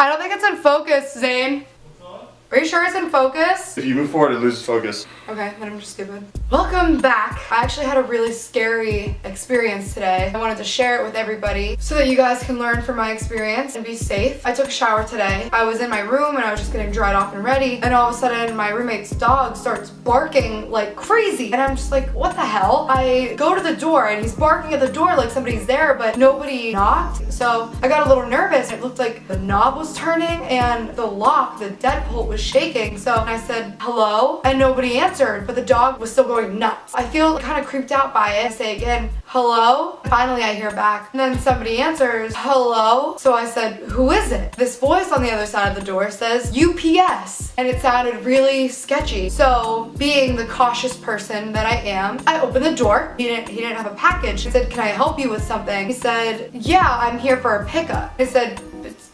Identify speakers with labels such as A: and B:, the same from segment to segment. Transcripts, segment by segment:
A: I don't think it's in focus, Zane. Are you sure it's in focus?
B: If you move forward, it loses focus.
A: Okay, then I'm just stupid. Welcome back. I actually had a really scary experience today. I wanted to share it with everybody so that you guys can learn from my experience and be safe. I took a shower today. I was in my room and I was just getting dried off and ready, and all of a sudden my roommate's dog starts barking like crazy, and I'm just like, what the hell? I go to the door and he's barking at the door like somebody's there, but nobody knocked. So I got a little nervous. It looked like the knob was turning and the lock, the deadbolt, was shaking. So I said, hello? And nobody answered, but the dog was still going nuts. I feel kind of creeped out by it. I say again, hello? Finally I hear back, and then somebody answers, hello? So I said, who is it? This voice on the other side of the door says, UPS. And it sounded really sketchy. So being the cautious person that I am, I opened the door. He didn't have a package. I said, can I help you with something? He said, yeah, I'm here for a pickup. I said,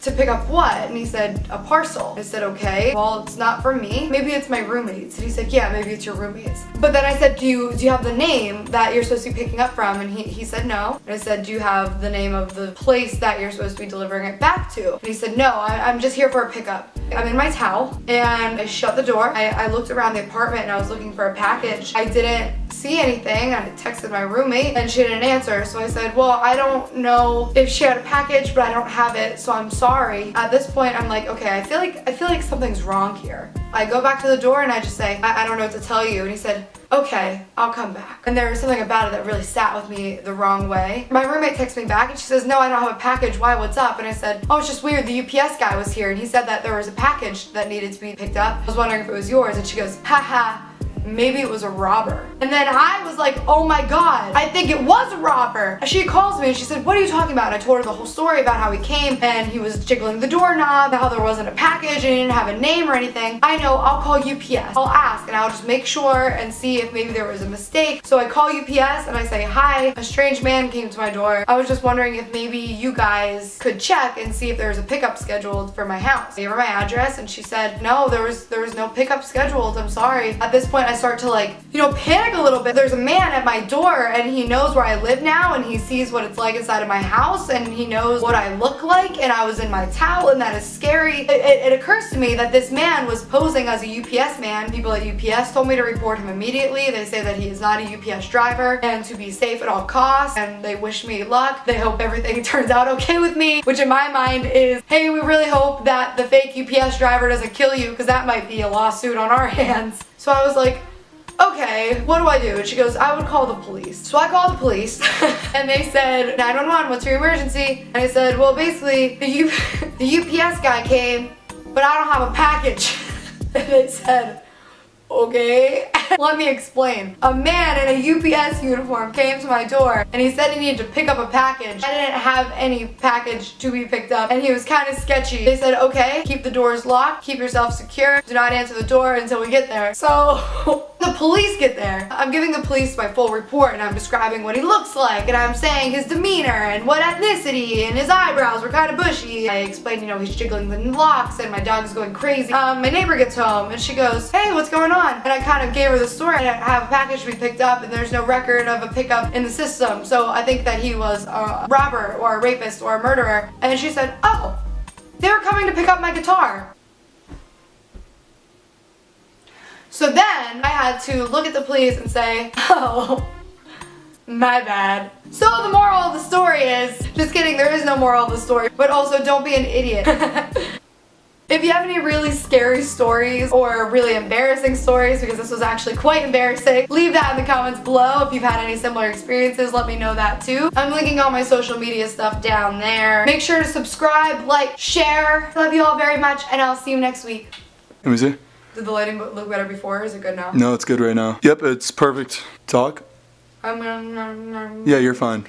A: to pick up what? And he said, a parcel. I said, okay, well, it's not for me. Maybe it's my roommates. And he said, yeah, maybe it's your roommates. But then I said, do you have the name that you're supposed to be picking up from? And he said, no. And I said, do you have the name of the place that you're supposed to be delivering it back to? And he said, no, I'm just here for a pickup. I'm in my towel, and I shut the door. I looked around the apartment and I was looking for a package. I didn't see anything. I texted my roommate and she didn't answer. So I said, well, I don't know if she had a package, but I don't have it, so I'm sorry. At this point, I'm like, okay, I feel like something's wrong here. I go back to the door and I just say, I don't know what to tell you. And he said, okay, I'll come back. And there was something about it that really sat with me the wrong way. My roommate texts me back and she says, no, I don't have a package. Why, what's up? And I said, oh, it's just weird. The UPS guy was here and he said that there was a package that needed to be picked up. I was wondering if it was yours. And she goes, haha, maybe it was a robber. And then I was like, oh my god, I think it was a robber. She calls me and she said, what are you talking about? And I told her the whole story about how he came and he was jiggling the doorknob, how there wasn't a package and he didn't have a name or anything. I know, I'll call UPS. I'll ask and I'll just make sure and see if maybe there was a mistake. So I call UPS and I say, hi, a strange man came to my door. I was just wondering if maybe you guys could check and see if there was a pickup scheduled for my house. I gave her my address and she said, no, there was no pickup scheduled. I'm sorry. At this point, I start to panic a little bit. There's a man at my door and he knows where I live now and he sees what it's like inside of my house and he knows what I look like, and I was in my towel and that is scary. It occurs to me that this man was posing as a UPS man. People at UPS told me to report him immediately. They say that he is not a UPS driver and to be safe at all costs, and they wish me luck. They hope everything turns out okay with me, which in my mind is, hey, we really hope that the fake UPS driver doesn't kill you, because that might be a lawsuit on our hands. So I was like, okay, what do I do? And she goes, I would call the police. So I called the police and they said, 911, what's your emergency? And I said, well, basically the UPS guy came, but I don't have a package. And they said, okay. Let me explain. A man in a UPS uniform came to my door and he said he needed to pick up a package. I didn't have any package to be picked up and he was kind of sketchy. They said, okay, keep the doors locked, keep yourself secure, do not answer the door until we get there. So the police get there. I'm giving the police my full report and I'm describing what he looks like and I'm saying his demeanor and what ethnicity, and his eyebrows were kind of bushy. I explained, he's jiggling the locks and my dog is going crazy. My neighbor gets home and she goes, hey, what's going on? And I kind of gave her the story. I have a package to be picked up and there's no record of a pickup in the system, so I think that he was a robber or a rapist or a murderer. And she said, oh, they were coming to pick up my guitar. So then I had to look at the police and say, oh, my bad. So the moral of the story is, just kidding, there is no moral of the story, but also don't be an idiot. If you have any really scary stories or really embarrassing stories, because this was actually quite embarrassing, leave that in the comments below. If you've had any similar experiences, let me know that too. I'm linking all my social media stuff down there. Make sure to subscribe, like, share. Love you all very much, and I'll see you next week.
B: Let me see.
A: Did the lighting look better before, or is it good now?
B: No, it's good right now. Yep, it's perfect. Talk.
A: I'm gonna...
B: Yeah, you're fine.